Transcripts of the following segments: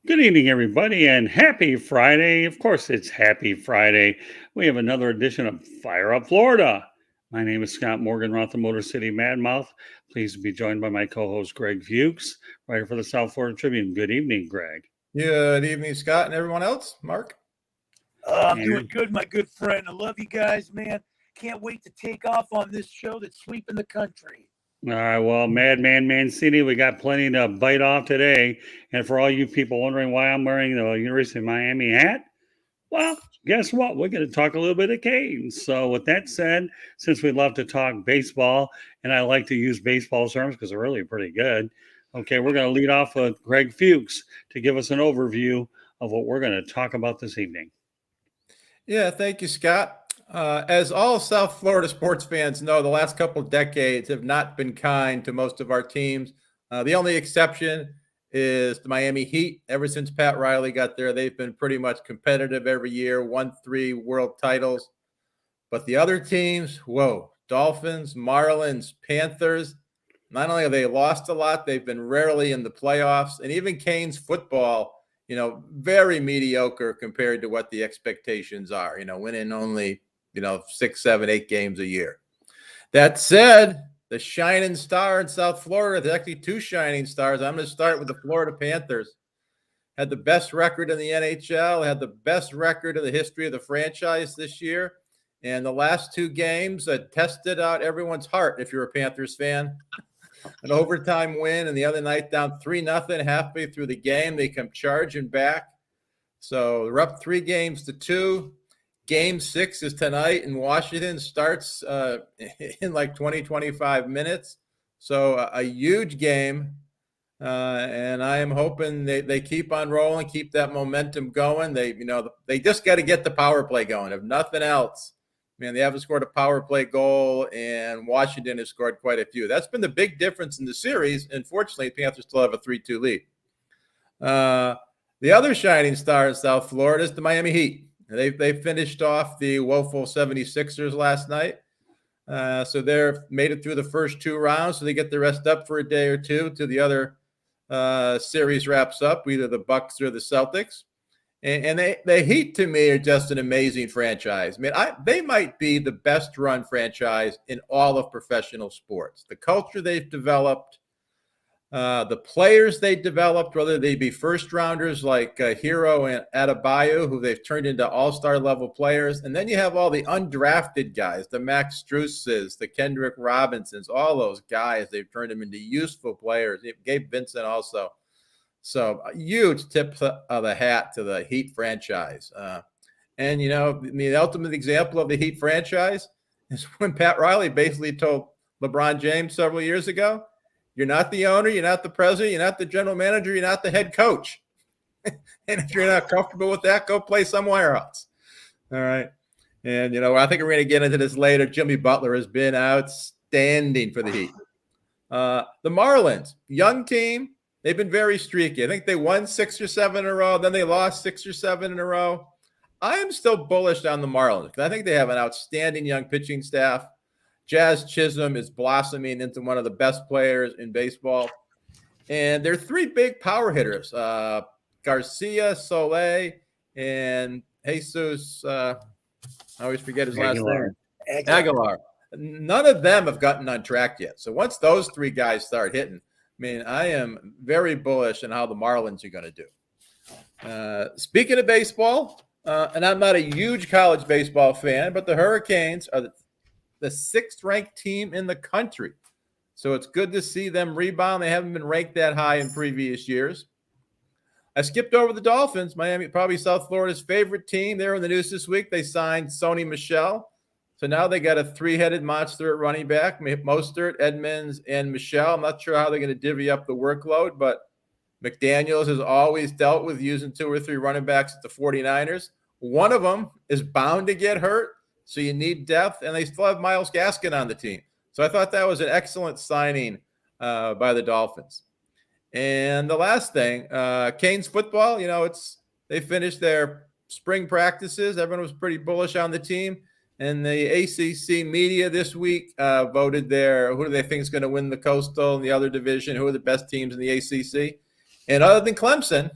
Good evening, everybody, and happy Friday. Of course, it's happy Friday. We have another edition of Fire Up Florida. My name is Scott Morgan, Roth, the Motor City Madmouth. Pleased to be joined by my co host, Greg Fuchs, writer for the South Florida Tribune. Good evening, Greg. Good evening, Scott, and everyone else. Mark? I'm doing good, my good friend. I love you guys, man. Can't wait to take off on this show that's sweeping the country. All right, well, Madman Mancini, we got plenty to bite off today. And for all you people wondering why I'm wearing the University of Miami hat, well, guess what? We're going to talk a little bit of Canes. So, with that said, since we love to talk baseball, and I like to use baseball terms because they're really pretty good, okay, we're going to lead off with Greg Fuchs to give us an overview of what we're going to talk about this evening. Yeah, thank you, Scott. As all South Florida sports fans know, the last couple of decades have not been kind to most of our teams. The only exception is the Miami Heat. Ever since Pat Riley got there, they've been pretty much competitive every year, won 3 world titles. But the other teams, Dolphins, Marlins, Panthers, not only have they lost a lot, they've been rarely in the playoffs. And even Canes football, very mediocre compared to what the expectations are, winning only, 6, 7, 8 games a year. That said, the shining star in South Florida, there's actually 2 shining stars. I'm going to start with the Florida Panthers. Had the best record in the NHL, had the best record in the history of the franchise this year. And the last 2 games tested out everyone's heart if you're a Panthers fan. An overtime win, and the other night down 3-0 halfway through the game. They come charging back. So they're up 3 games to 2. Game 6 is tonight in Washington, starts in like 20, 25 minutes. So a huge game. And I am hoping they keep on rolling, keep that momentum going. They just got to get the power play going. If nothing else, man, they haven't scored a power play goal, and Washington has scored quite a few. That's been the big difference in the series. Unfortunately, the Panthers still have a 3-2 lead. The other shining star in South Florida is the Miami Heat. They finished off the woeful 76ers last night. So they're made it through the first 2 rounds, so they get the rest up for a day or two till the other series wraps up, either the Bucks or the Celtics. And the Heat, to me, are just an amazing franchise. I mean, they might be the best-run franchise in all of professional sports. The culture they've developed, the players they developed, whether they be first-rounders like Hero and Adebayo, who they've turned into all-star level players. And then you have all the undrafted guys, the Max Struses, the Kendrick Robinsons, all those guys. They've turned them into useful players. Gabe Vincent also. So a huge tip of the hat to the Heat franchise. The ultimate example of the Heat franchise is when Pat Riley basically told LeBron James several years ago, you're not the owner, you're not the president, you're not the general manager, you're not the head coach. And if you're not comfortable with that, go play somewhere else. All right. And, I think we're going to get into this later. Jimmy Butler has been outstanding for the Heat. The Marlins, young team. They've been very streaky. I think they won 6 or 7 in a row. Then they lost 6 or 7 in a row. I am still bullish on the Marlins because I think they have an outstanding young pitching staff. Jazz Chisholm is blossoming into one of the best players in baseball. And there are 3 big power hitters, Garcia, Soler, and Jesus. I always forget his last name. Aguilar. None of them have gotten on track yet. So once those 3 guys start hitting, I am very bullish on how the Marlins are going to do. Speaking of baseball, and I'm not a huge college baseball fan, but the Hurricanes are the 6th-ranked team in the country. So it's good to see them rebound. They haven't been ranked that high in previous years. I skipped over the Dolphins, Miami, probably South Florida's favorite team. They're in the news this week. They signed Sony Michel. So now they got a 3-headed monster at running back, Mostert, Edmonds, and Michel. I'm not sure how they're going to divvy up the workload, but McDaniels has always dealt with using 2 or 3 running backs at the 49ers. One of them is bound to get hurt, so you need depth, and they still have Myles Gaskin on the team. So I thought that was an excellent signing by the Dolphins. And the last thing, Canes football, they finished their spring practices. Everyone was pretty bullish on the team. And the ACC media this week voted who do they think is going to win the Coastal and the other division, who are the best teams in the ACC. And other than Clemson,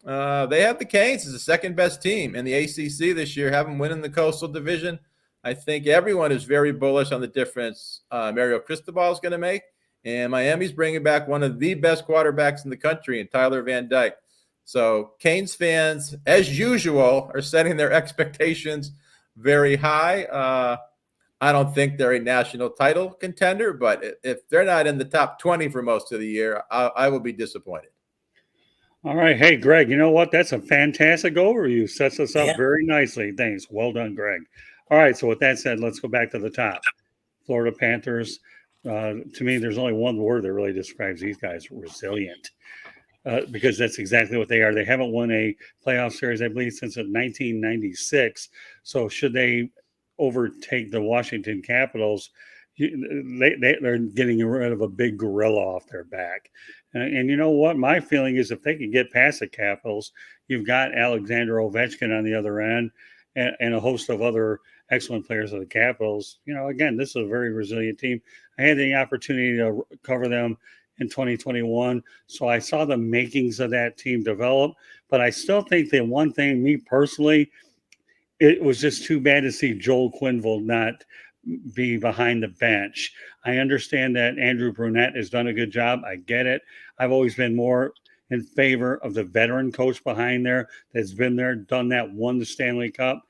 They have the Canes as the second best team in the ACC this year, have them winning the Coastal Division. I think everyone is very bullish on the difference Mario Cristobal is going to make. And Miami's bringing back one of the best quarterbacks in the country in Tyler Van Dyke. So Canes fans, as usual, are setting their expectations very high. I don't think they're a national title contender, but if they're not in the top 20 for most of the year, I will be disappointed. All right. Hey, Greg, you know what? That's a fantastic overview. Sets us up very nicely. Thanks. Well done, Greg. All right. So with that said, let's go back to the top. Florida Panthers. To me, there's only one word that really describes these guys: resilient. Because that's exactly what they are. They haven't won a playoff series, I believe, since 1996. So should they overtake the Washington Capitals, they're getting rid of a big gorilla off their back. And you know what? My feeling is if they can get past the Capitals, you've got Alexander Ovechkin on the other end and a host of other excellent players of the Capitals. You know, again, this is a very resilient team. I had the opportunity to cover them in 2021. So I saw the makings of that team develop. But I still think that one thing, me personally, it was just too bad to see Joel Quenneville not be behind the bench. I understand that Andrew Brunette has done a good job. I get it. I've always been more in favor of the veteran coach behind there that's been there, done that, won the Stanley Cup.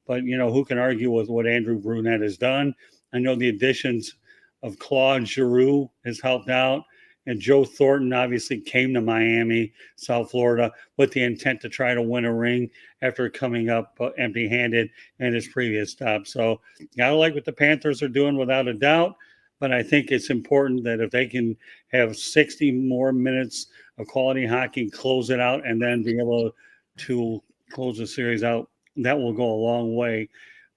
But, you know, who can argue with what Andrew Brunette has done? I know the additions of Claude Giroux has helped out. And Joe Thornton obviously came to Miami, South Florida, with the intent to try to win a ring after coming up empty-handed in his previous stop. So gotta like what the Panthers are doing without a doubt. But I think it's important that if they can have 60 more minutes of quality hockey, close it out, and then be able to close the series out, that will go a long way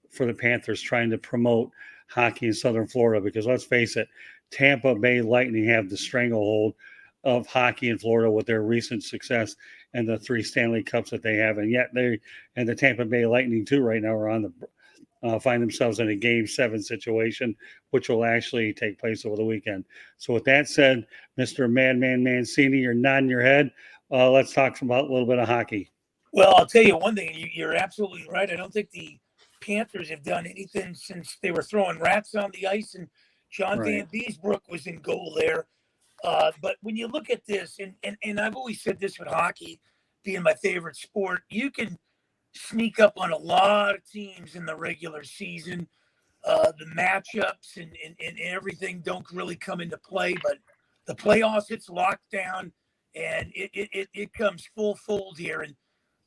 for the Panthers trying to promote hockey in Southern Florida. Because let's face it, Tampa Bay Lightning have the stranglehold of hockey in Florida with their recent success and the 3 Stanley Cups that they have. And yet they and the Tampa Bay Lightning too right now are on the find themselves in a Game 7 situation, which will actually take place over the weekend. So with that said, Mr. Madman Mancini, you're nodding your head. Let's talk about a little bit of hockey. Well, I'll tell you one thing. You're absolutely right. I don't think the Panthers have done anything since they were throwing rats on the ice and John Van Beesbrook was in goal there. But when you look at this, and I've always said this with hockey being my favorite sport, you can sneak up on a lot of teams in the regular season. The matchups and everything don't really come into play, but the playoffs, it's locked down, and it comes full fold here. And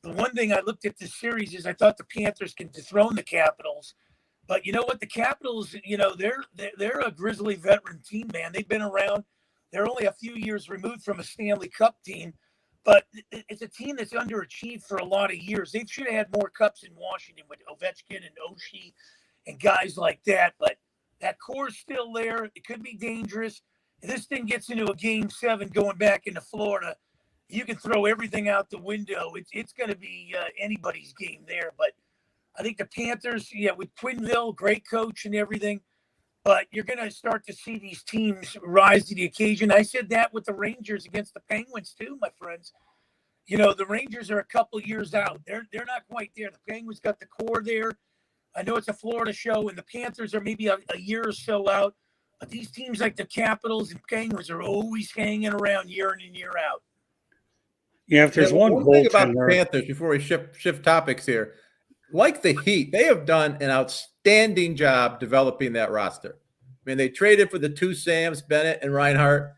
the one thing I looked at this series is I thought the Panthers can dethrone the Capitals. But you know what? The Capitals, you know, they're a grizzly veteran team, man. They've been around. They're only a few years removed from a Stanley Cup team, but it's a team that's underachieved for a lot of years. They should have had more cups in Washington with Ovechkin and Oshie and guys like that. But that core's still there. It could be dangerous. If this thing gets into a Game 7 going back into Florida, you can throw everything out the window. It's going to be anybody's game there. But I think the Panthers, with Quenneville, great coach and everything, but you're going to start to see these teams rise to the occasion. I said that with the Rangers against the Penguins too, my friends. You know, the Rangers are a couple years out. They're not quite there. The Penguins got the core there. I know it's a Florida show, and the Panthers are maybe a year or so out. But these teams like the Capitals and Penguins are always hanging around year in and year out. Yeah, if there's one thing about the Panthers before we shift topics here. Like the Heat, they have done an outstanding job developing that roster. I mean, they traded for the 2 Sams, Bennett and Reinhart,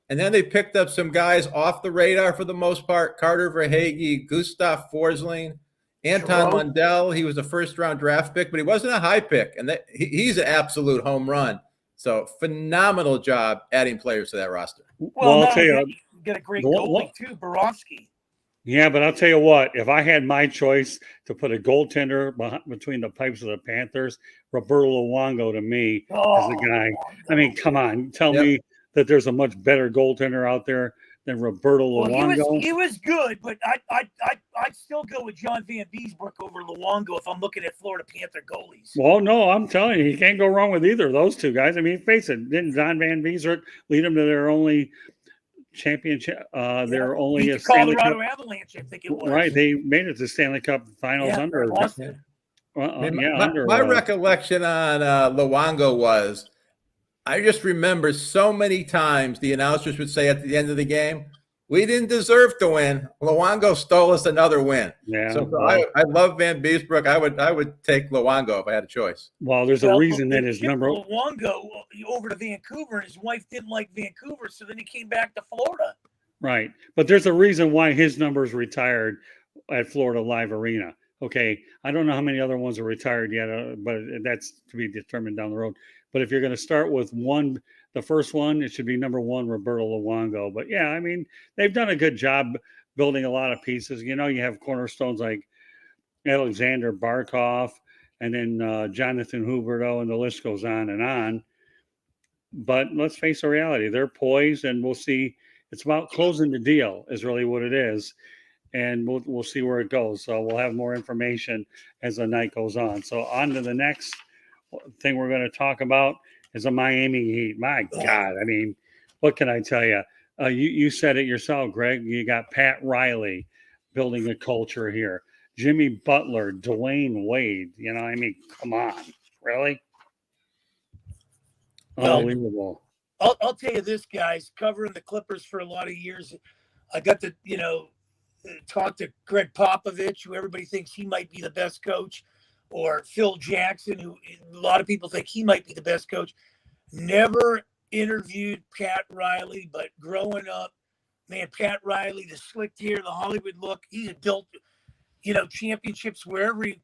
and then they picked up some guys off the radar for the most part. Carter Verhaeghe, Gustav Forsling, Anton Lundell. He was a first-round draft pick, but he wasn't a high pick, and he's an absolute home run. So phenomenal job adding players to that roster. Well, I'll tell you, got a great goalie too, Borowski. Yeah, but I'll tell you what, if I had my choice to put a goaltender between the pipes of the Panthers, Roberto Luongo to me is the guy. I mean, come on, tell me that there's a much better goaltender out there than Roberto Luongo. He was good, but I'd still go with John Van Beesbrook over Luongo if I'm looking at Florida Panther goalies. Well, no, I'm telling you can't go wrong with either of those two guys. I mean, face it, didn't John Van Beesbrook lead them to their only championship. They're only Beat a the Stanley Colorado Cup. Avalanche, I think it was. Right, they made it to Stanley Cup Finals Yeah, under. lost it. I mean, under my recollection on Luongo was, I just remember so many times the announcers would say at the end of the game, "We didn't deserve to win. Luongo stole us another win." Yeah, So I love Van Beesbrook. I would take Luongo if I had a choice. well, there's a reason that his number. Luongo over to Vancouver, and his wife didn't like Vancouver, so then he came back to Florida. Right, but there's a reason why his number's retired at Florida Live Arena. Okay, I don't know how many other ones are retired yet, but that's to be determined down the road. But if you're going to start with one, the first one, it should be number one, Roberto Luongo. But yeah, I mean, they've done a good job building a lot of pieces. You know, you have cornerstones like Alexander Barkov and then Jonathan Huberdeau, and the list goes on and on. But let's face the reality, they're poised, and we'll see. It's about closing the deal is really what it is. And we'll see where it goes. So we'll have more information as the night goes on. So on to the next thing we're going to talk about is the Miami Heat. My God, I mean, what can I tell you? You said it yourself, Greg. You got Pat Riley building a culture here. Jimmy Butler, Dwyane Wade. You know, I mean, come on, really? Unbelievable. I'll tell you this, guys. Covering the Clippers for a lot of years, I got to talk to Greg Popovich, who everybody thinks he might be the best coach, or Phil Jackson, who a lot of people think he might be the best coach. Never interviewed Pat Riley, but growing up, man, Pat Riley, the slick hair, the Hollywood look, he had built, championships wherever he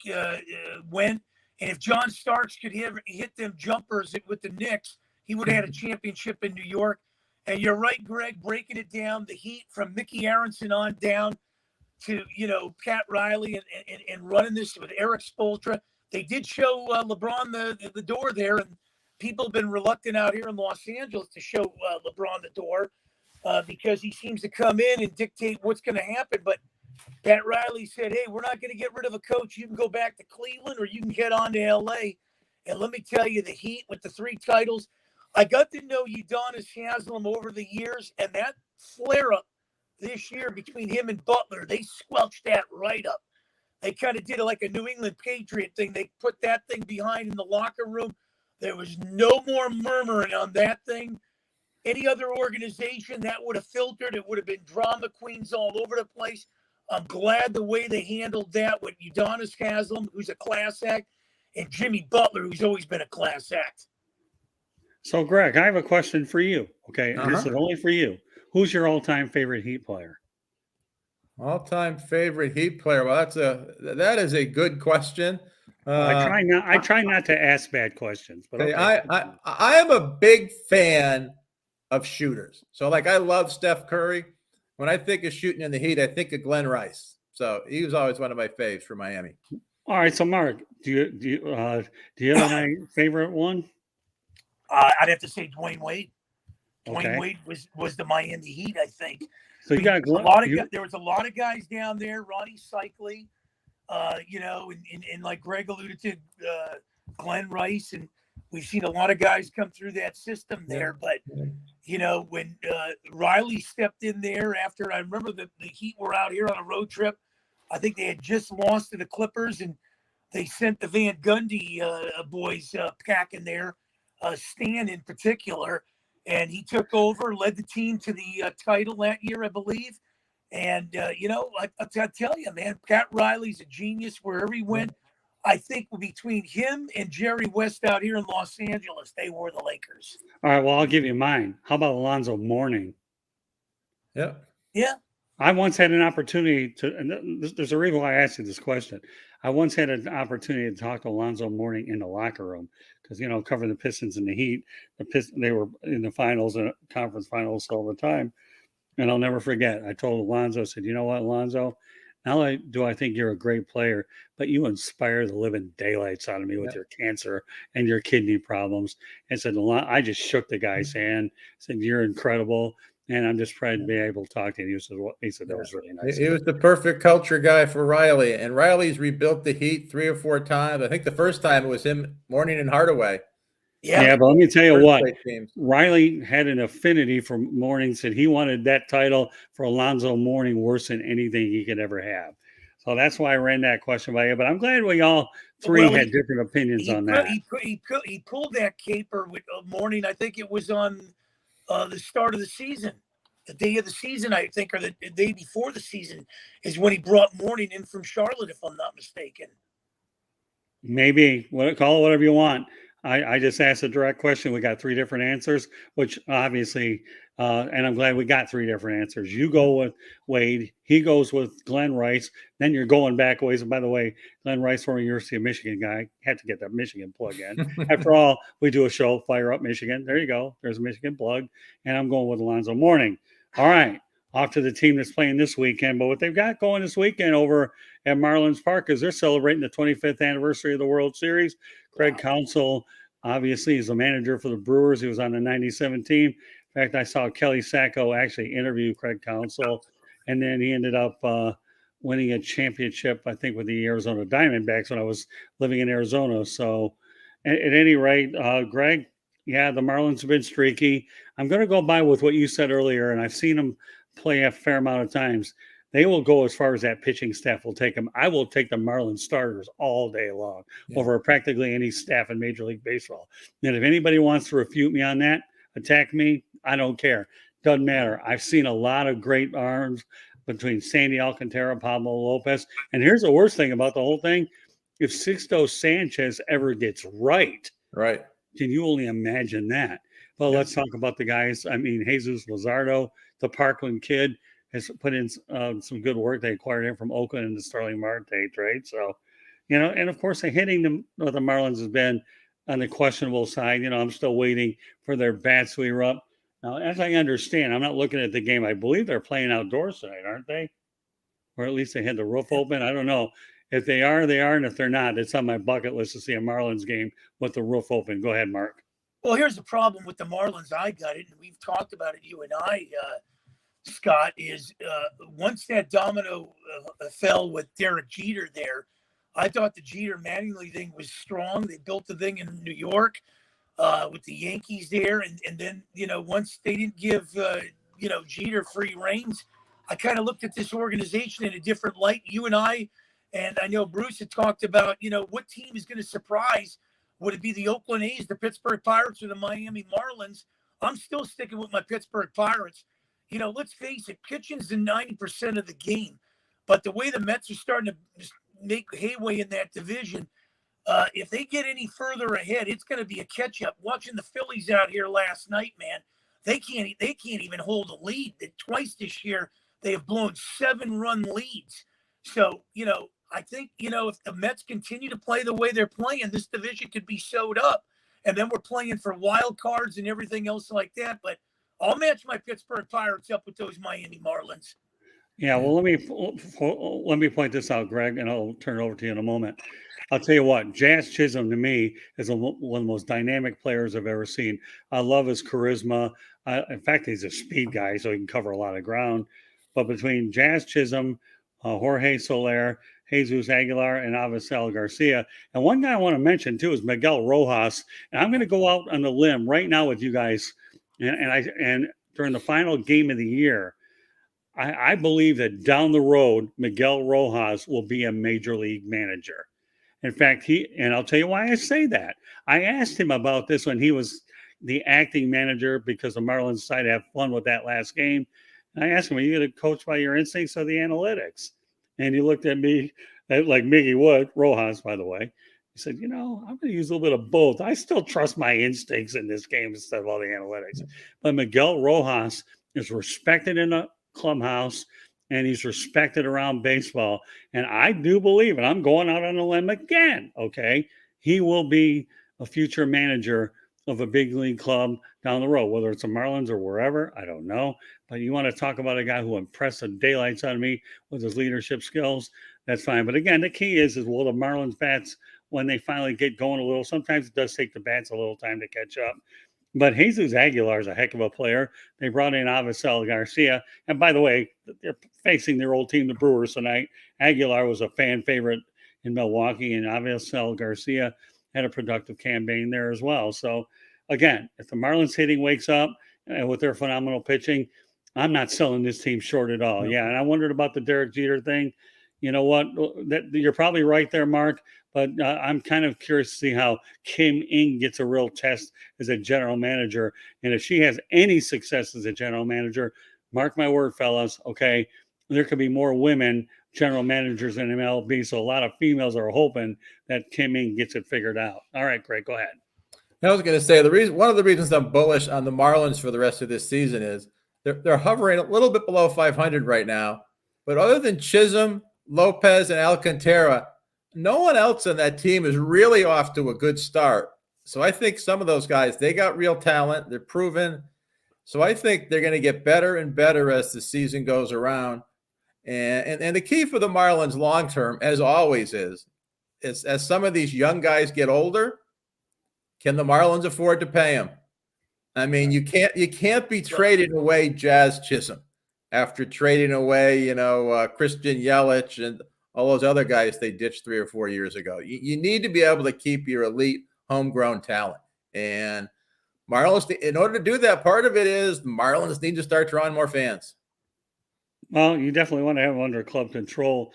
went. And if John Starks could hit them jumpers with the Knicks, he would have had a championship in New York. And you're right, Greg, breaking it down, the Heat from Mickey Aronson on down to, Pat Riley and running this with Eric Spoelstra. They did show LeBron the door there, and people have been reluctant out here in Los Angeles to show LeBron the door because he seems to come in and dictate what's going to happen. But Pat Riley said, hey, we're not going to get rid of a coach. You can go back to Cleveland or you can head on to L.A. And let me tell you, the Heat with the 3 titles, I got to know Udonis Haslem over the years, and that flare-up this year between him and Butler, they squelched that right up. They kind of did it like a New England Patriot thing. They put that thing behind in the locker room. There was no more murmuring on that thing. Any other organization that would have filtered, it would have been drama queens all over the place. I'm glad the way they handled that with Udonis Haslem, who's a class act, and Jimmy Butler, who's always been a class act. So, Greg, I have a question for you. Okay, This is only for you. Who's your all-time favorite Heat player? All-time favorite Heat player. Well, that is a good question. I try not to ask bad questions, but okay. I am a big fan of shooters. So, like, I love Steph Curry. When I think of shooting in the Heat, I think of Glenn Rice. So he was always one of my faves for Miami. All right, so Mark, do you have my favorite one? I'd have to say Dwyane Wade. Okay. Dwyane Wade was the Miami Heat, I think. So you got there was a lot of guys down there. Ronnie Cycli, and like Greg alluded to, Glenn Rice, and we've seen a lot of guys come through that system there. But when Riley stepped in there after, I remember the Heat were out here on a road trip. I think they had just lost to the Clippers, and they sent the Van Gundy boys packing there. Stan in particular, and he took over, led the team to the title that year, I believe. And, I tell you, man, Pat Riley's a genius wherever he went. I think between him and Jerry West out here in Los Angeles, they were the Lakers. All right, well, I'll give you mine. How about Alonzo Mourning? Yeah. Yeah. I once had an opportunity to, and there's a reason why I asked you this question. I once had an opportunity to talk to Alonzo Mourning in the locker room because, covering the Pistons and the Heat, they were in the finals and conference finals all the time. And I'll never forget. I told Alonzo, I said, you know what, Alonzo, not only do I think you're a great player, but you inspire the living daylights out of me with your cancer and your kidney problems. And said, I just shook the guy's hand, said, you're incredible. And I'm just proud to be able to talk to you. He said that was really nice. He was the perfect culture guy for Riley. And Riley's rebuilt the Heat 3 or 4 times. I think the first time it was him, Mourning and Hardaway. Yeah, but let me tell you First what. place teams. Riley had an affinity for Mourning, said he wanted that title for Alonzo Mourning worse than anything he could ever have. So that's why I ran that question by you. But I'm glad we all three had different opinions on that. He pulled that caper with Mourning. I think it was on the start of the season. The day of the season, I think, or the day before the season is when he brought Mourning in from Charlotte, if I'm not mistaken. Maybe. Call it whatever you want. I just asked a direct question. We got three different answers, which obviously, and I'm glad we got three different answers. You go with Wade. He goes with Glenn Rice. Then you're going back ways. And by the way, Glenn Rice, former University of Michigan guy, had to get that Michigan plug in. After all, we do a show, Fire Up Michigan. There you go. There's a Michigan plug. And I'm going with Alonzo Mourning. All right. Off to the team that's playing this weekend. But what they've got going this weekend over at Marlins Park is they're celebrating the 25th anniversary of the World Series. Craig Counsell, obviously, is the manager for the Brewers. He was on the 97 team. In fact, I saw Kelly Sacco actually interview Craig Counsell, and then he ended up winning a championship, I think, with the Arizona Diamondbacks when I was living in Arizona. So at any rate, Greg, yeah, the Marlins have been streaky. I'm going to go by with what you said earlier, and I've seen them play a fair amount of times. They will go as far as that pitching staff will take them. I will take the Marlins starters all day long over practically any staff in Major League Baseball. And if anybody wants to refute me on that, attack me, I don't care. Doesn't matter. I've seen a lot of great arms between Sandy Alcantara, Pablo Lopez. And here's the worst thing about the whole thing. If Sixto Sanchez ever gets right, can you only imagine that? Well, let's talk about the guys. I mean, Jesus Luzardo, the Parkland kid, has put in some good work. They acquired him from Oakland in the Starling Marte trade. So, and of course, the hitting the Marlins has been on the questionable side. I'm still waiting for their bats to erupt. Now, as I understand, I'm not looking at the game. I believe they're playing outdoors tonight, aren't they? Or at least they had the roof open. I don't know. If they are, they are. And if they're not, it's on my bucket list to see a Marlins game with the roof open. Go ahead, Mark. Well, here's the problem with the Marlins. I got it, and we've talked about it, you and I, Scott, is once that domino fell with Derek Jeter there, I thought the Jeter Mattingly thing was strong. They built the thing in New York with the Yankees there. And then, once they didn't give, Jeter free reins, I kind of looked at this organization in a different light. You and I know Bruce had talked about, what team is going to surprise. Would it be the Oakland A's, the Pittsburgh Pirates, or the Miami Marlins? I'm still sticking with my Pittsburgh Pirates. Let's face it, pitching's in 90% of the game. But the way the Mets are starting to make headway in that division, if they get any further ahead, it's going to be a catch-up. Watching the Phillies out here last night, man, they can't even hold a lead. Twice this year, they have blown 7-run leads. So, I think, if the Mets continue to play the way they're playing, this division could be sewed up. And then we're playing for wild cards and everything else like that. But I'll match my Pittsburgh Pirates up with those Miami Marlins. Yeah, well, let me point this out, Greg, and I'll turn it over to you in a moment. I'll tell you what, Jazz Chisholm to me is one of the most dynamic players I've ever seen. I love his charisma. In fact, he's a speed guy, so he can cover a lot of ground. But between Jazz Chisholm, Jorge Soler, Jesus Aguilar, and Avisel Garcia, and one guy I want to mention too is Miguel Rojas. And I'm going to go out on the limb right now with you guys, and during the final game of the year, I believe that down the road, Miguel Rojas will be a major league manager. In fact, and I'll tell you why I say that. I asked him about this when he was the acting manager because the Marlins decided to have fun with that last game. And I asked him, are you going to coach by your instincts or the analytics? And he looked at me like Miggy Wood, Rojas, by the way. He said, I'm going to use a little bit of both. I still trust my instincts in this game instead of all the analytics. But Miguel Rojas is respected in the clubhouse, and he's respected around baseball. And I do believe, and I'm going out on a limb again, okay, he will be a future manager of a big league club down the road, whether it's the Marlins or wherever, I don't know. But you want to talk about a guy who impressed the daylights out of me with his leadership skills, that's fine. But again, the key is will the Marlins bats, when they finally get going a little, sometimes it does take the bats a little time to catch up. But Jesus Aguilar is a heck of a player. They brought in Avisel Garcia. And by the way, they're facing their old team, the Brewers, tonight. Aguilar was a fan favorite in Milwaukee, and Avisel Garcia had a productive campaign there as well. So again, if the Marlins hitting wakes up and with their phenomenal pitching, I'm not selling this team short at all. Yeah, and I wondered about the Derek Jeter thing. You know what? That you're probably right there, Mark. But I'm kind of curious to see how Kim Ng gets a real test as a general manager, and if she has any success as a general manager, mark my word, fellas. Okay, there could be more women general managers in MLB, so a lot of females are hoping that Kim Ng gets it figured out. All right, Greg, go ahead. I was going to say one of the reasons I'm bullish on the Marlins for the rest of this season is they're hovering a little bit below 500 right now, but other than Chisholm, Lopez, and Alcantara, no one else on that team is really off to a good start. So I think some of those guys, they got real talent. They're proven. So I think they're going to get better and better as the season goes around. And the key for the Marlins long term, as always, is as some of these young guys get older, can the Marlins afford to pay them? I mean, you can't be trading away Jazz Chisholm after trading away, Christian Yelich and all those other guys they ditched 3 or 4 years ago. You need to be able to keep your elite homegrown talent. And Marlins, in order to do that, part of it is Marlins need to start drawing more fans. Well, you definitely want to have them under club control.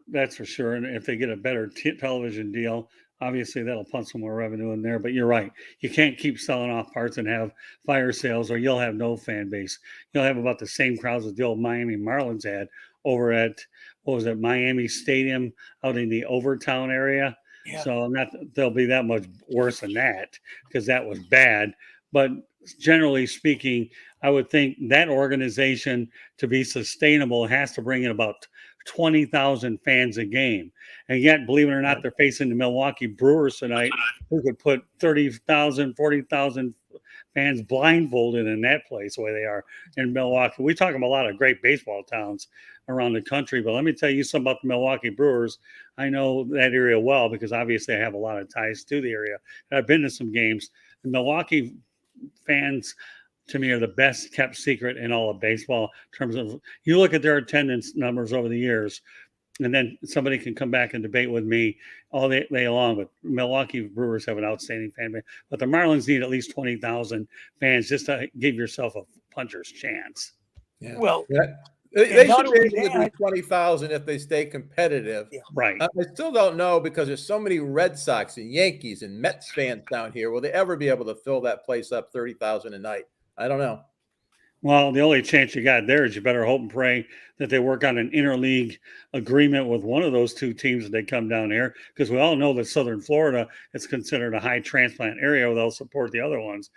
That's for sure. And if they get a better television deal, obviously that'll pump some more revenue in there. But you're right. You can't keep selling off parts and have fire sales, or you'll have no fan base. You'll have about the same crowds that the old Miami Marlins had over at, Miami Stadium out in the Overtown area. Yeah. So they'll be that much worse than that because that was bad. But generally speaking, I would think that organization, to be sustainable, has to bring in about 20,000 fans a game. And yet, believe it or not, they're facing the Milwaukee Brewers tonight, who could put 30,000, 40,000 fans blindfolded in that place the way they are in Milwaukee. We talk about a lot of great baseball towns around the country, but let me tell you something about the Milwaukee Brewers. I know that area well because obviously I have a lot of ties to the area. I've been to some games. The Milwaukee fans, to me, are the best kept secret in all of baseball. In terms of, you look at their attendance numbers over the years, and then somebody can come back and debate with me all day long. But Milwaukee Brewers have an outstanding fan base. But the Marlins need at least 20,000 fans just to give yourself a puncher's chance. Yeah. Well, they should be able to do 20,000 if they stay competitive. Yeah. Right. I still don't know, because there's so many Red Sox and Yankees and Mets fans down here. Will they ever be able to fill that place up 30,000 a night? I don't know. Well, the only chance you got there is you better hope and pray that they work on an interleague agreement with one of those two teams that they come down here, because we all know that Southern Florida is considered a high transplant area where they'll support the other ones.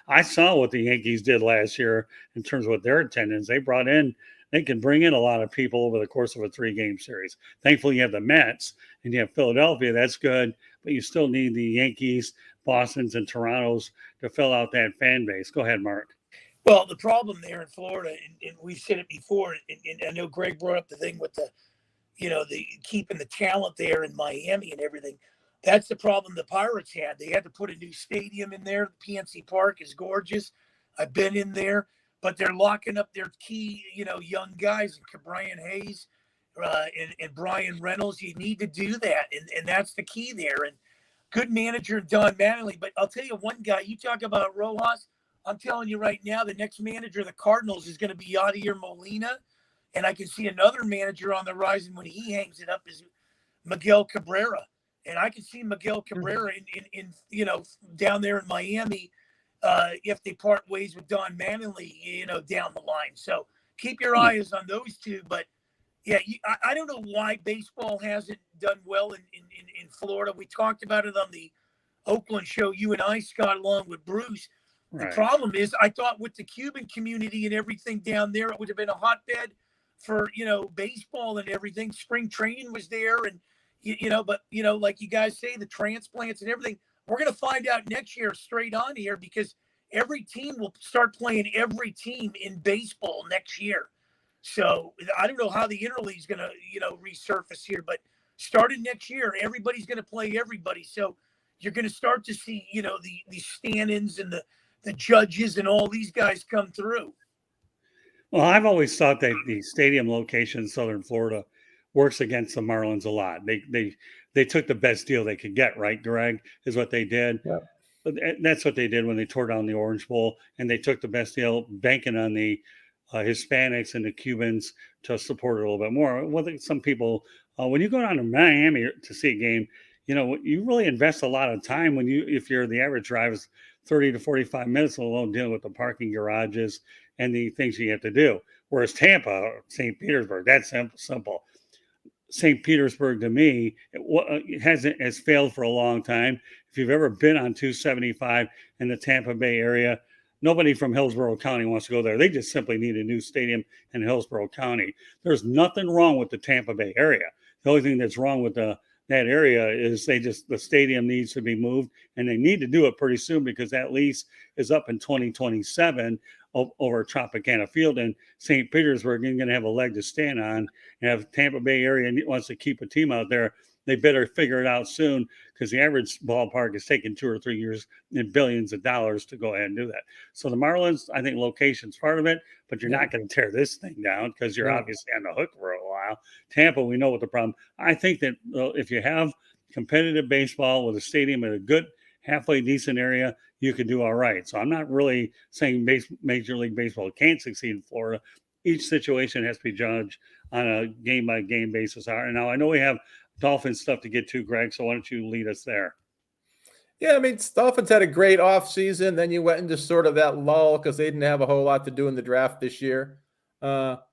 I saw what the Yankees did last year in terms of what their attendance. They can bring in a lot of people over the course of a 3-game series. Thankfully, you have the Mets and you have Philadelphia. That's good, but you still need the Yankees, Bostons, and Torontos to fill out that fan base. Go ahead, Mark. Well, the problem there in Florida, and we've said it before, and I know Greg brought up the thing with the keeping the talent there in Miami and everything. That's the problem the Pirates had. They had to put a new stadium in there. PNC Park is gorgeous. I've been in there, but they're locking up their key, young guys, like Brian Hayes and Brian Reynolds. You need to do that, and that's the key there. And good manager Don Mattingly. But I'll tell you one guy. You talk about Rojas. I'm telling you right now, the next manager of the Cardinals is going to be Yadier Molina. And I can see another manager on the horizon when he hangs it up is Miguel Cabrera. And I can see Miguel Cabrera in down there in Miami if they part ways with Don Mattingly, down the line. So keep your eyes on those two. But, yeah, I don't know why baseball hasn't done well in Florida. We talked about it on the Oakland show, you and I, Scott, along with Bruce. The problem is, I thought with the Cuban community and everything down there, it would have been a hotbed for, baseball and everything. Spring training was there. And, but, like you guys say, the transplants and everything, we're going to find out next year straight on here, because every team will start playing every team in baseball next year. So I don't know how the interleague is going to, resurface here, but starting next year, everybody's going to play everybody. So you're going to start to see, the stand-ins and the judges and all these guys come through. Well, I've always thought that the stadium location in Southern Florida works against the Marlins a lot. They took the best deal they could get, right, Greg? Is what they did. Yeah. But that's what they did when they tore down the Orange Bowl, and they took the best deal, banking on the Hispanics and the Cubans to support it a little bit more. Some people, when you go down to Miami to see a game, you really invest a lot of time if you're the average drive is 30 to 45 minutes alone dealing with the parking garages and the things you have to do. Whereas Tampa, St. Petersburg, that's simple. St. Petersburg to me has failed for a long time. If you've ever been on 275 in the Tampa Bay area, nobody from Hillsborough County wants to go there. They just simply need a new stadium in Hillsborough County. There's nothing wrong with the Tampa Bay area. The only thing that's wrong with that area is the stadium needs to be moved, and they need to do it pretty soon because that lease is up in 2027 over Tropicana Field, and St. Petersburg is going to have a leg to stand on. And if Tampa Bay area wants to keep a team out there, they better figure it out soon because the average ballpark is taking 2 or 3 years and billions of dollars to go ahead and do that. So the Marlins, I think location's part of it, but you're not going to tear this thing down because you're obviously on the hook for a while. Tampa, we know what the problem. I think that if you have competitive baseball with a stadium in a good, halfway decent area, you could do all right. So I'm not really saying Major League Baseball can't succeed in Florida. Each situation has to be judged on a game-by-game basis. And now I know we have Dolphins stuff to get to, Greg, so why don't you lead us there? Yeah, I mean, Dolphins had a great offseason. Then you went into sort of that lull because they didn't have a whole lot to do in the draft this year. But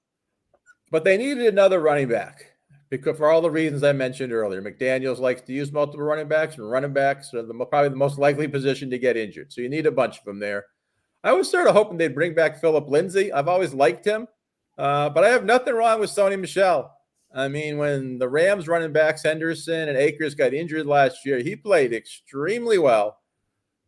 they needed another running back because for all the reasons I mentioned earlier. McDaniels likes to use multiple running backs, and running backs are probably the most likely position to get injured. So you need a bunch of them there. I was sort of hoping they'd bring back Philip Lindsay. I've always liked him, but I have nothing wrong with Sony Michel. I mean, when the Rams running backs Henderson and Akers got injured last year, he played extremely well.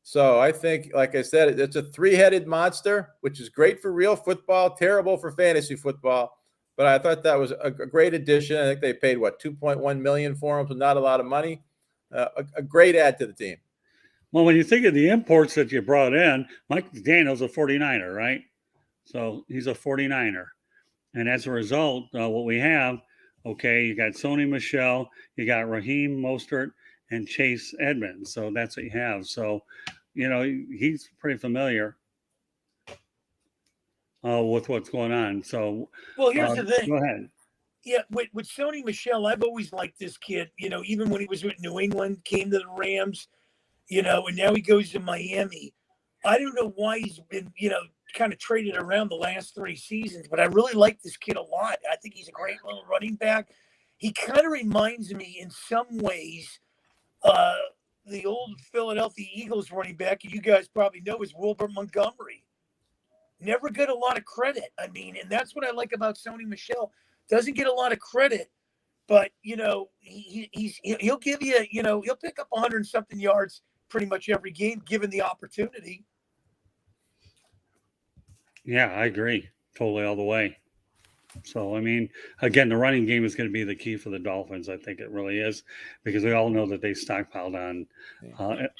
So I think, like I said, it's a three-headed monster, which is great for real football, terrible for fantasy football. But I thought that was a great addition. I think they paid, $2.1 million for him, so not a lot of money. A great add to the team. Well, when you think of the imports that you brought in, Mike McDaniel's a 49er, right? So he's a 49er. And as a result, what we have, you got Sony Michel, you got Raheem Mostert, and Chase Edmonds. So that's what you have. So, he's pretty familiar with what's going on. So, well, here's the thing. Go ahead. Yeah, with Sony Michel, I've always liked this kid. Even when he was with New England, came to the Rams, and now he goes to Miami. I don't know why he's been, kind of traded around the last 3 seasons, but I really like this kid a lot. I think he's a great little running back. He kind of reminds me in some ways the old Philadelphia Eagles running back, you guys probably know, is Wilbert Montgomery. Never get a lot of credit. I mean, and that's what I like about Sony Michel. Doesn't get a lot of credit, but he'll give you, he'll pick up 100 and something yards pretty much every game given the opportunity. Yeah, I agree totally all the way. So, I mean, again, the running game is going to be the key for the Dolphins. I think it really is because we all know that they stockpiled on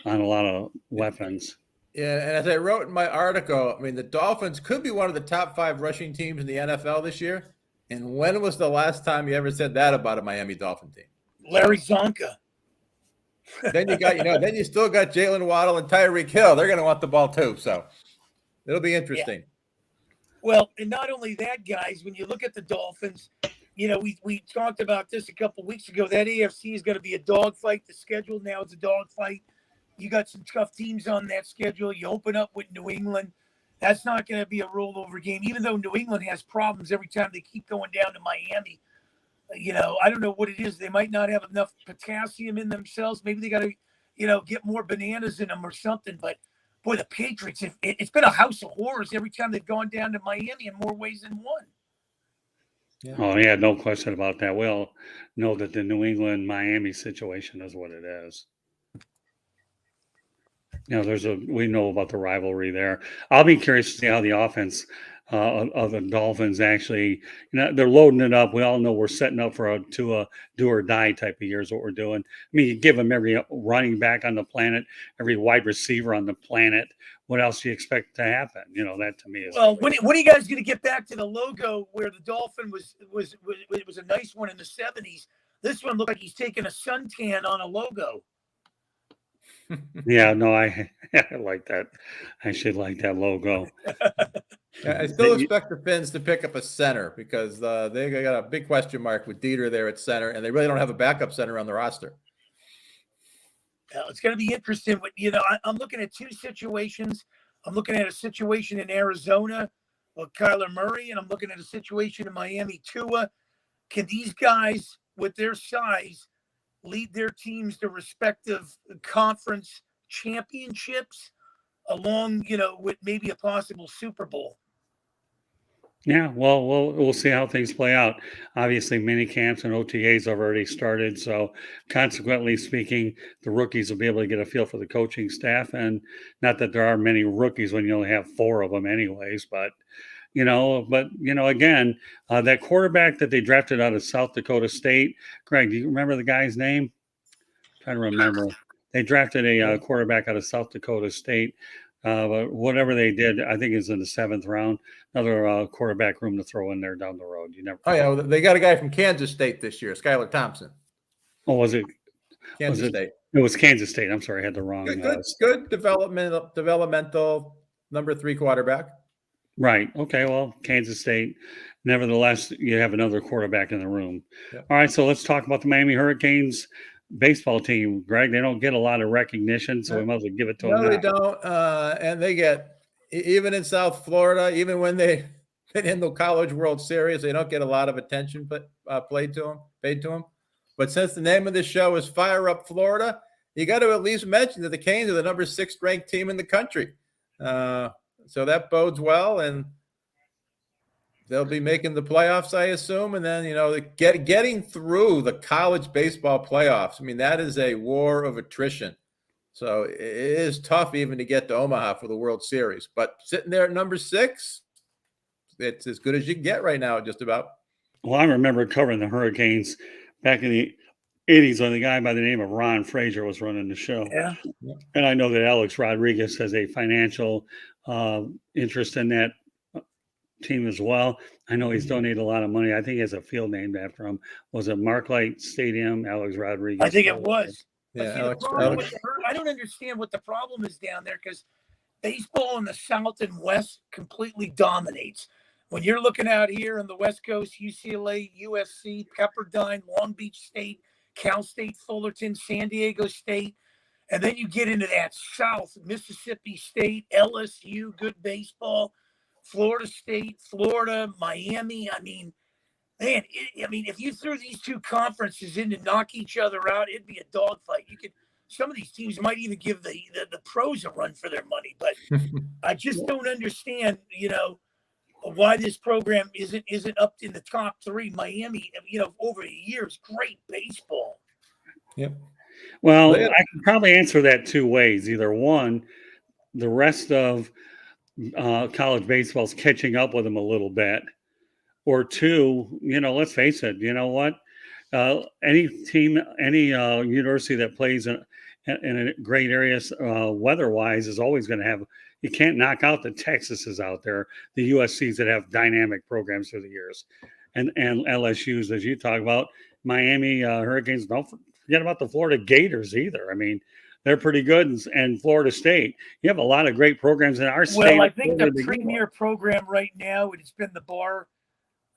a lot of weapons. Yeah, and as I wrote in my article, I mean, the Dolphins could be one of the top 5 rushing teams in the NFL this year. And when was the last time you ever said that about a Miami Dolphin team? Larry Zonka. Then you got, then you still got Jalen Waddle and Tyreek Hill. They're going to want the ball too. So it'll be interesting. Yeah. Well, and not only that, guys, when you look at the Dolphins, we talked about this a couple weeks ago. That AFC is going to be a dogfight. The schedule now is a dogfight. You got some tough teams on that schedule. You open up with New England. That's not going to be a rollover game, even though New England has problems every time they keep going down to Miami. I don't know what it is. They might not have enough potassium in themselves. Maybe they got to, get more bananas in them or something. But, boy, the Patriots, it's been a house of horrors every time they've gone down to Miami in more ways than one. Yeah. Oh, yeah, no question about that. We all know that the New England-Miami situation is what it is. We know about the rivalry there. I'll be curious to see how the offense of the Dolphins actually, they're loading it up. We all know we're setting up for a do or die type of year is what we're doing. I mean, you give them every running back on the planet, every wide receiver on the planet what else do you expect to happen? That to me is Well, when are you guys going to get back to the logo where the dolphin was it was a nice one in the 70s? This one looked like he's taking a suntan on a logo. Yeah, no, I like that. I should like that logo. I still expect the Finns to pick up a center because they got a big question mark with Dieter there at center, and they really don't have a backup center on the roster. It's going to be interesting. But, I'm looking at two situations. I'm looking at a situation in Arizona with Kyler Murray, and I'm looking at a situation in Miami, Tua. Can these guys, with their size, lead their teams to respective conference championships along, with maybe a possible Super Bowl? Yeah, well, we'll see how things play out. Obviously, mini camps and OTAs have already started, so consequently speaking, the rookies will be able to get a feel for the coaching staff. And not that there are many rookies when you only have 4 of them, anyways. But again, that quarterback that they drafted out of South Dakota State, Greg, do you remember the guy's name? I'm trying to remember. They drafted a quarterback out of South Dakota State. But whatever they did, I think is in the 7th round. Another quarterback room to throw in there down the road. You never. Oh yeah, well, they got a guy from Kansas State this year, Skylar Thompson. Oh, was it Kansas State? It was Kansas State. I'm sorry, I had the wrong. Good developmental number 3 quarterback. Right. Okay. Well, Kansas State. Nevertheless, you have another quarterback in the room. Yep. All right. So let's talk about the Miami Hurricanes baseball team, Greg. They don't get a lot of recognition, so we might as well give it to them. No, they don't. And they get, even in South Florida, even when they get in the College World Series, they don't get a lot of attention paid to them. But since the name of this show is Fire Up Florida, you got to at least mention that the Canes are the number 6th ranked team in the country. So that bodes well, and they'll be making the playoffs, I assume. And then, getting through the college baseball playoffs, I mean, that is a war of attrition. So it is tough even to get to Omaha for the World Series. But sitting there at number 6, it's as good as you can get right now, just about. Well, I remember covering the Hurricanes back in the 80s when the guy by the name of Ron Frazier was running the show. Yeah. And I know that Alex Rodriguez has a financial interest in that team as well. I know he's donated a lot of money. I think he has a field named after him. Was it Marklight Stadium, Alex Rodriguez? I think it was. Yeah, I don't understand what the problem is down there, because baseball in the South and West completely dominates. When you're looking out here on the West Coast, UCLA, USC, Pepperdine, Long Beach State, Cal State, Fullerton, San Diego State, and then you get into that South, Mississippi State, LSU, good baseball, Florida State, Florida, Miami. I mean, man, if you threw these two conferences in to knock each other out, it'd be a dogfight. Some of these teams might even give the pros a run for their money, but I just don't understand, why this program isn't up in the top 3. Miami, over the years, great baseball. Yep. Well, I can probably answer that 2 ways. Either one, the rest of college baseball is catching up with them a little bit, or 2, let's face it, you know what? Any team, any university that plays in a great area weather-wise is always going to have. You can't knock out the Texases out there, the USCs that have dynamic programs through the years, and LSUs, as you talk about. Miami Hurricanes, don't forget about the Florida Gators either. I mean, they're pretty good, and Florida State. You have a lot of great programs in our state. Well, I think the premier program right now, it's been the bar.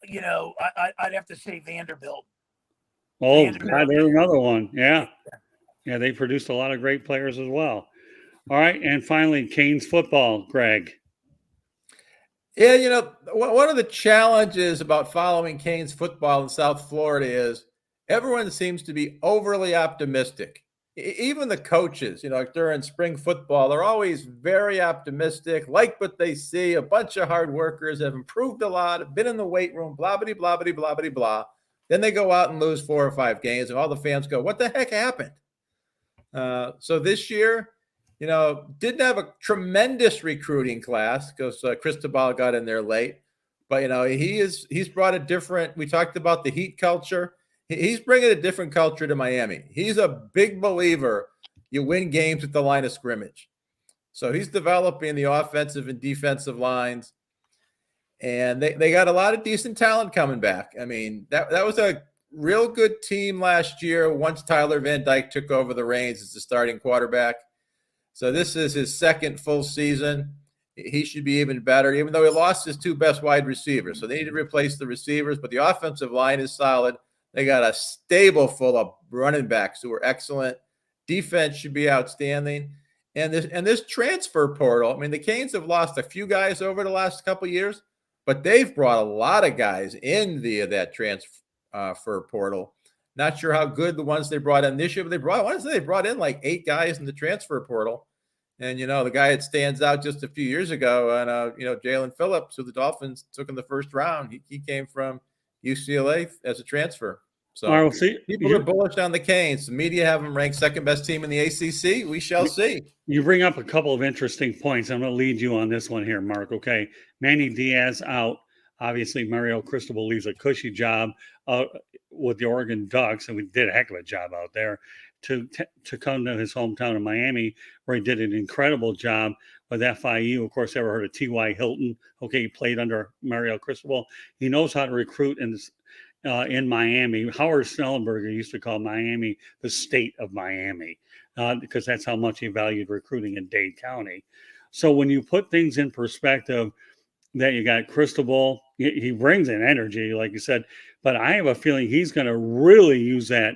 I'd have to say Vanderbilt. Oh, God, there's another one. Yeah, they produced a lot of great players as well. All right, and finally, Canes football, Greg. Yeah, one of the challenges about following Canes football in South Florida is everyone seems to be overly optimistic. Even the coaches, during spring football, they're always very optimistic, like what they see. A bunch of hard workers have improved a lot, have been in the weight room, blah, blah, blah, blah, blah, blah, blah. Then they go out and lose 4 or 5 games, and all the fans go, what the heck happened? So this year, didn't have a tremendous recruiting class because Cristobal got in there late. But, he's brought a different – we talked about the Heat culture. He's bringing a different culture to Miami. He's a big believer you win games at the line of scrimmage. So he's developing the offensive and defensive lines. And they got a lot of decent talent coming back. I mean, that was a real good team last year once Tyler Van Dyke took over the reins as the starting quarterback. So this is his second full season. He should be even better, even though he lost his two best wide receivers. So they need to replace the receivers, but the offensive line is solid. They got a stable full of running backs who are excellent. Defense should be outstanding. And this transfer portal, I mean, the Canes have lost a few guys over the last couple of years, but they've brought a lot of guys in via that transfer portal. Not sure how good the ones they brought in this year, but I want to say they brought in like 8 guys in the transfer portal. And, the guy that stands out just a few years ago, and, Jalen Phillips, who the Dolphins took in the first round, he came from UCLA as a transfer. So all right, we'll see. People are bullish on the Canes. The media have them ranked second best team in the ACC. We shall see. You bring up a couple of interesting points. I'm going to lead you on this one here, Mark. Okay. Manny Diaz out. Obviously, Mario Cristobal leaves a cushy job with the Oregon Ducks, and we did a heck of a job out there to come to his hometown of Miami, where he did an incredible job with FIU. Of course, ever heard of T.Y. Hilton? Okay, he played under Mario Cristobal. He knows how to recruit in Miami. Howard Snellenberger used to call Miami the state of Miami because that's how much he valued recruiting in Dade County. So when you put things in perspective, that you got Cristobal, he brings in energy, like you said, but I have a feeling he's going to really use that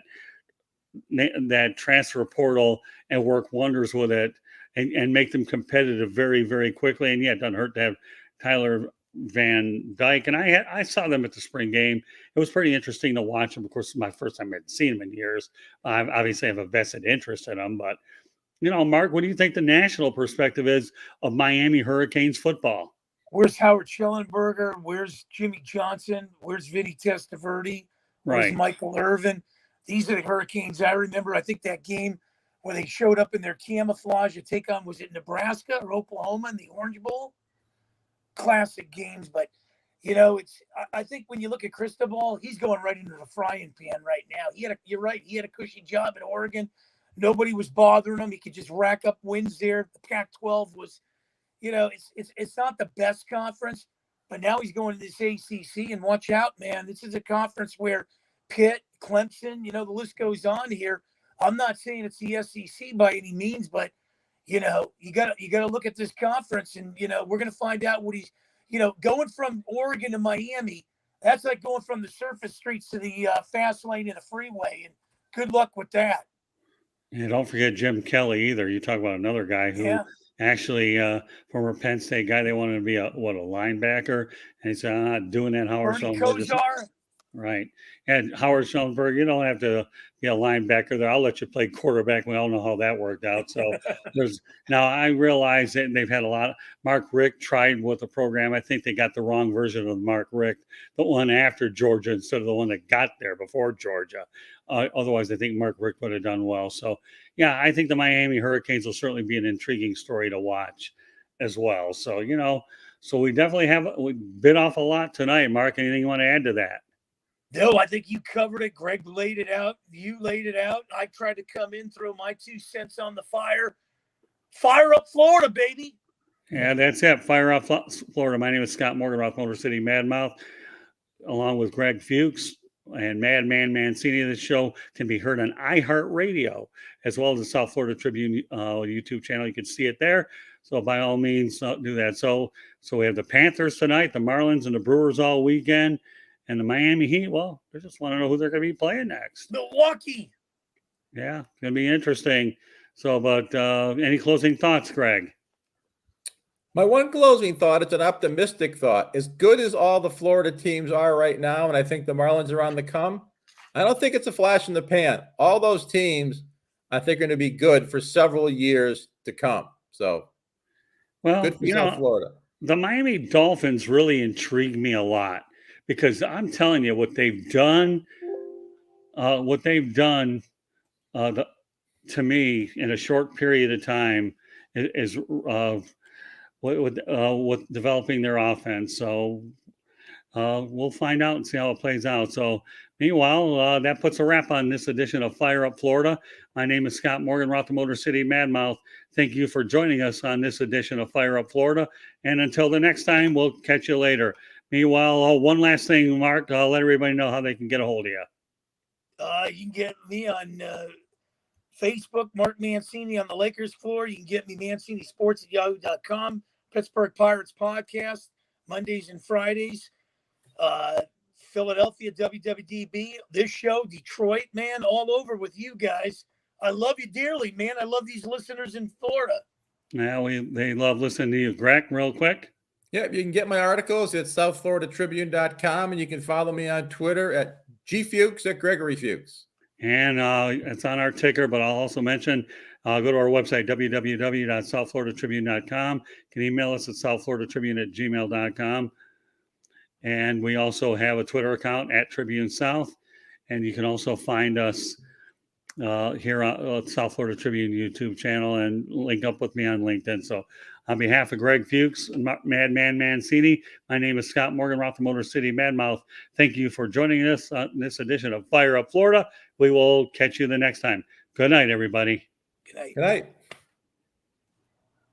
transfer portal and work wonders with it and make them competitive very, very quickly. And yeah, it doesn't hurt to have Tyler Van Dyke. And I saw them at the spring game. It was pretty interesting to watch them. Of course, my first time I'd seen them in years. I obviously have a vested interest in them. But, Mark, what do you think the national perspective is of Miami Hurricanes football? Where's Howard Schellenberger? Where's Jimmy Johnson? Where's Vinny Testaverde? Where's Michael Irvin? These are the Hurricanes I remember. I think that game where they showed up in their camouflage to take on, was it Nebraska or Oklahoma in the Orange Bowl? Classic games. But, I think when you look at Cristobal, he's going right into the frying pan right now. You're right. He had a cushy job at Oregon. Nobody was bothering him. He could just rack up wins there. The Pac-12 was, it's not the best conference, but now he's going to this ACC, and watch out, man. This is a conference where Pitt, Clemson, the list goes on here. I'm not saying it's the SEC by any means, but you got to look at this conference, and we're going to find out what he's, going from Oregon to Miami. That's like going from the surface streets to the fast lane in the freeway, and good luck with that. And don't forget Jim Kelly either. You talk about another guy who actually former Penn State guy. They wanted to be a linebacker, and he said, "I'm not doing that." Howard Schellenberger. Right. And Howard Schellenberger, you don't have to be a linebacker there. I'll let you play quarterback. We all know how that worked out. So now I realize that they've had a lot. Mark Richt tried with the program. I think they got the wrong version of Mark Richt, the one after Georgia instead of the one that got there before Georgia. Otherwise, I think Mark Richt would have done well. So, yeah, I think the Miami Hurricanes will certainly be an intriguing story to watch as well. So, so we definitely we bit off a lot tonight. Mark, anything you want to add to that? No, I think you covered it. Greg laid it out. You laid it out. I tried to come in, throw my 2 cents on the fire. Fire up Florida, baby. Yeah, that's it. Fire up Florida. My name is Scott Morgan, Motor City Madmouth, along with Greg Fuchs and Madman Mancini. This show can be heard on iHeartRadio as well as the South Florida Tribune YouTube channel. You can see it there. So by all means, do that. So we have the Panthers tonight, the Marlins and the Brewers all weekend. And the Miami Heat, well, they just want to know who they're going to be playing next. Milwaukee. Yeah, it's going to be interesting. So, but any closing thoughts, Greg? My one closing thought, it's an optimistic thought. As good as all the Florida teams are right now, and I think the Marlins are on the come, I don't think it's a flash in the pan. All those teams, I think, are going to be good for several years to come. So, well, good for South Florida. The Miami Dolphins really intrigue me a lot. Because I'm telling you, what they've done to me in a short period of time is with developing their offense. So we'll find out and see how it plays out. So, Meanwhile, that puts a wrap on this edition of Fire Up Florida. My name is Scott Morgan, Roth the Motor City Madmouth. Thank you for joining us on this edition of Fire Up Florida. And until the next time, we'll catch you later. Meanwhile, one last thing, Mark, let everybody know how they can get a hold of you. You can get me on Facebook, Mark Mancini on the Lakers floor. You can get me mancinisports@yahoo.com. Pittsburgh Pirates podcast, Mondays and Fridays. Philadelphia, WWDB, this show, Detroit, man, all over with you guys. I love you dearly, man. I love these listeners in Florida. Now they love listening to you. Greg, real quick. Yeah, you can get my articles at southfloridatribune.com, and you can follow me on Twitter at gfuchs at Gregory Fuchs. And it's on our ticker, but I'll also mention, go to our website, www.southfloridatribune.com. You can email us at southfloridatribune@gmail.com. And we also have a Twitter account at Tribune South. And you can also find us here on South Florida Tribune YouTube channel and link up with me on LinkedIn. So on behalf of Greg Fuchs and Madman Mancini, my name is Scott Morgan, Roth the Motor City Madmouth. Thank you for joining us on this edition of Fire Up Florida. We will catch you the next time. Good night, everybody. Good night. Good night.